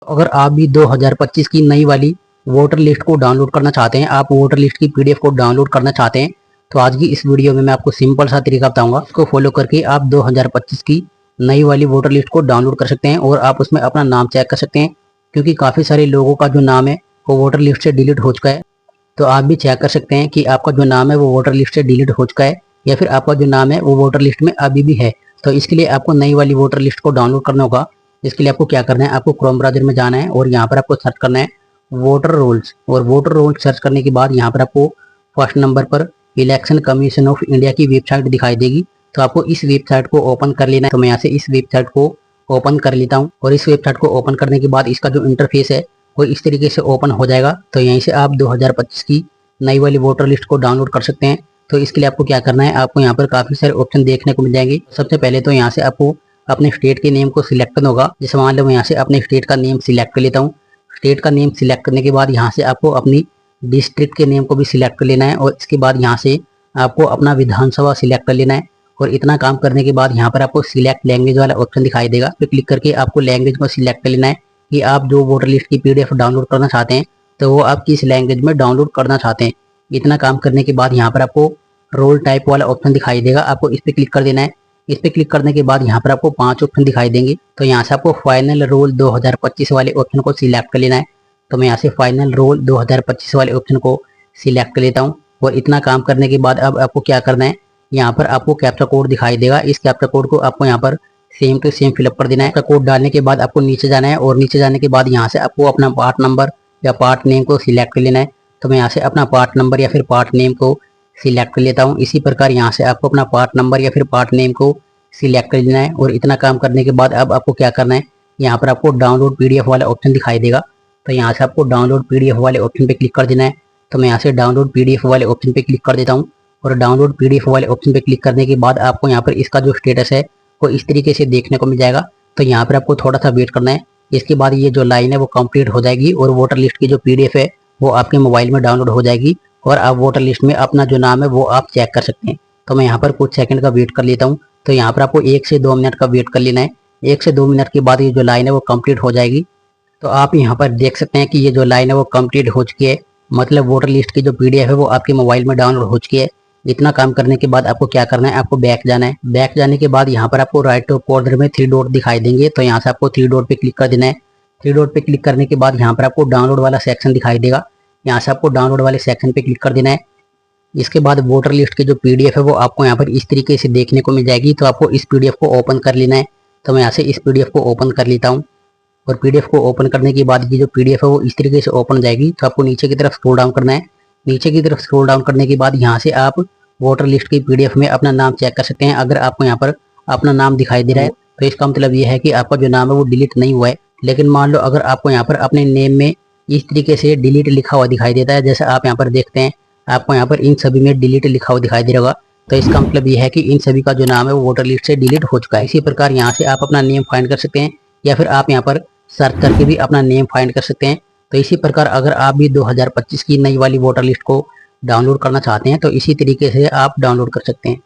अगर आप भी 2025 की नई वाली वोटर लिस्ट को डाउनलोड करना चाहते हैं, आप वोटर लिस्ट की पीडीएफ को डाउनलोड करना चाहते हैं, तो आज की इस वीडियो में मैं आपको सिंपल सा तरीका बताऊंगा। इसको फॉलो करके आप 2025 की नई वाली वोटर लिस्ट को डाउनलोड कर सकते हैं और आप उसमें अपना नाम चेक कर सकते हैं, क्योंकि काफ़ी सारे लोगों का जो नाम है वो वोटर लिस्ट से डिलीट हो चुका है। तो आप भी चेक कर सकते हैं कि आपका जो नाम है वो वोटर लिस्ट से डिलीट हो चुका है या फिर आपका जो नाम है वो वोटर लिस्ट में अभी भी है। तो इसके लिए आपको नई वाली वोटर लिस्ट को डाउनलोड करना होगा। इसके लिए आपको क्या करना है, आपको क्रोम ब्राउज़र में जाना है और यहाँ पर आपको सर्च करना है वोटर रोल्स। और वोटर रोल्स सर्च करने के बाद यहाँ पर आपको फर्स्ट नंबर पर इलेक्शन कमीशन ऑफ इंडिया की वेबसाइट दिखाई देगी। तो आपको इस वेबसाइट को ओपन कर लेना है। तो मैं यहाँ से इस वेबसाइट को ओपन कर लेता हूँ और इस वेबसाइट को ओपन करने के बाद इसका जो इंटरफेस है वो इस तरीके से ओपन हो जाएगा। तो यहीं से आप 2025 की नई वाली वोटर लिस्ट को डाउनलोड कर सकते हैं। तो इसके लिए आपको क्या करना है, आपको यहाँ पर काफ़ी सारे ऑप्शन देखने को मिल जाएंगे। सबसे पहले तो यहाँ से आपको अपने स्टेट के नेम को सिलेक्ट करना होगा। जैसे मान लो मैं यहाँ से अपने स्टेट का नेम सिलेक्ट कर लेता हूँ। स्टेट का नेम सिलेक्ट करने के बाद यहाँ से आपको अपनी डिस्ट्रिक्ट के नेम को भी सिलेक्ट कर लेना है और इसके बाद यहाँ से आपको अपना विधानसभा सिलेक्ट कर लेना है। और इतना काम करने के बाद यहाँ पर आपको सिलेक्ट लैंग्वेज वाला ऑप्शन दिखाई देगा। तो क्लिक करके आपको लैंग्वेज को सिलेक्ट कर लेना है कि आप जो वोटर लिस्ट की पीडीएफ डाउनलोड करना चाहते हैं तो वो आप किस लैंग्वेज में डाउनलोड करना चाहते हैं। इतना काम करने के बाद यहाँ पर आपको रोल टाइप वाला ऑप्शन दिखाई देगा, आपको इस पर क्लिक कर देना है। इस पर क्लिक करने के बाद यहाँ पर आपको 5 ऑप्शन दिखाई देंगे। तो यहाँ से आपको फाइनल रोल 2025 वाले ऑप्शन को सिलेक्ट कर लेना है। तो मैं यहाँ से फाइनल रोल 2025 वाले ऑप्शन को सिलेक्ट कर लेता हूँ। और इतना काम करने के बाद अब आपको क्या करना है, यहाँ पर आपको कैप्चा कोड दिखाई देगा। इस कैप्चा कोड को आपको यहाँ पर सेम टू सेम फिलअप कर देना है। कैप्चा कोड डालने के बाद आपको नीचे जाना है और नीचे जाने के बाद यहाँ से आपको अपना पार्ट नंबर या पार्ट नेम को सिलेक्ट कर लेना है। तो मैं यहाँ से अपना पार्ट नंबर या फिर पार्ट नेम को सिलेक्ट कर लेता हूँ। इसी प्रकार यहाँ से आपको अपना पार्ट नंबर या फिर पार्ट नेम को सिलेक्ट कर लेना है। और इतना काम करने के बाद अब आपको क्या करना है, यहाँ पर आपको डाउनलोड पीडीएफ वाला ऑप्शन दिखाई देगा। तो यहाँ से आपको डाउनलोड पीडीएफ वाले ऑप्शन पे क्लिक कर देना है। तो मैं यहाँ से डाउनलोड पीडीएफ वाले ऑप्शन पे क्लिक कर देता हूँ। और डाउनलोड पीडीएफ वाले ऑप्शन पे क्लिक करने के बाद आपको यहाँ पर इसका जो स्टेटस है वो इस तरीके से देखने को मिल जाएगा। तो यहाँ पर आपको थोड़ा सा वेट करना है। इसके बाद ये जो लाइन है वो कंप्लीट हो जाएगी और वोटर लिस्ट की जो पीडीएफ है वो आपके मोबाइल में डाउनलोड हो जाएगी और आप वोटर लिस्ट में अपना जो नाम है वो आप चेक कर सकते हैं। तो मैं यहाँ पर कुछ सेकंड का वेट कर लेता हूँ। तो यहाँ पर आपको 1 से 2 मिनट का वेट कर लेना है। 1 से 2 मिनट के बाद ये जो लाइन है वो कंप्लीट हो जाएगी। तो आप यहाँ पर देख सकते हैं कि ये जो लाइन है वो कंप्लीट हो चुकी है, मतलब वोटर लिस्ट की जो पीडीएफ है वो आपके मोबाइल में डाउनलोड हो चुकी है। इतना काम करने के बाद आपको क्या करना है, आपको बैक जाना है। बैक जाने के बाद यहाँ पर आपको राइट टॉप कॉर्नर में 3 डॉट दिखाई देंगे। तो यहाँ से आपको 3 डॉट पे क्लिक कर देना है। 3 डॉट पे क्लिक करने के बाद यहाँ पर आपको डाउनलोड वाला सेक्शन दिखाई देगा। यहाँ से आपको डाउनलोड वाले सेक्शन पे क्लिक कर देना है। इसके बाद वोटर लिस्ट की जो पीडीएफ है वो आपको यहाँ पर इस तरीके से देखने को मिल जाएगी। तो आपको इस पीडीएफ को ओपन कर लेना है। तो मैं यहाँ से इस पीडीएफ को ओपन कर लेता हूँ। और पीडीएफ को ओपन करने के बाद ये जो पीडीएफ है वो इस तरीके से ओपन हो जाएगी। तो आपको नीचे की तरफ स्क्रॉल डाउन करना है। नीचे की तरफ स्क्रॉल डाउन करने के बाद यहाँ से आप वोटर लिस्ट की पीडीएफ में अपना नाम चेक कर सकते हैं। अगर आपको यहाँ पर अपना नाम दिखाई दे रहा है तो इसका मतलब ये है कि आपका जो नाम है वो डिलीट नहीं हुआ है। लेकिन मान लो अगर आपको यहाँ पर अपने नेम में इस तरीके से डिलीट लिखा हुआ दिखाई देता है, जैसे आप यहाँ पर देखते हैं आपको यहाँ पर इन सभी में डिलीट लिखा हुआ दिखाई दे रहा होगा, तो इसका मतलब ये है कि इन सभी का जो नाम है वो वोटर लिस्ट से डिलीट हो चुका है। इसी प्रकार यहाँ से आप अपना नेम फाइंड कर सकते हैं या फिर आप यहाँ पर सर्च करके भी अपना नेम फाइंड कर सकते हैं। तो इसी प्रकार अगर आप भी 2025 की नई वाली वोटर लिस्ट को डाउनलोड करना चाहते हैं तो इसी तरीके से आप डाउनलोड कर सकते हैं।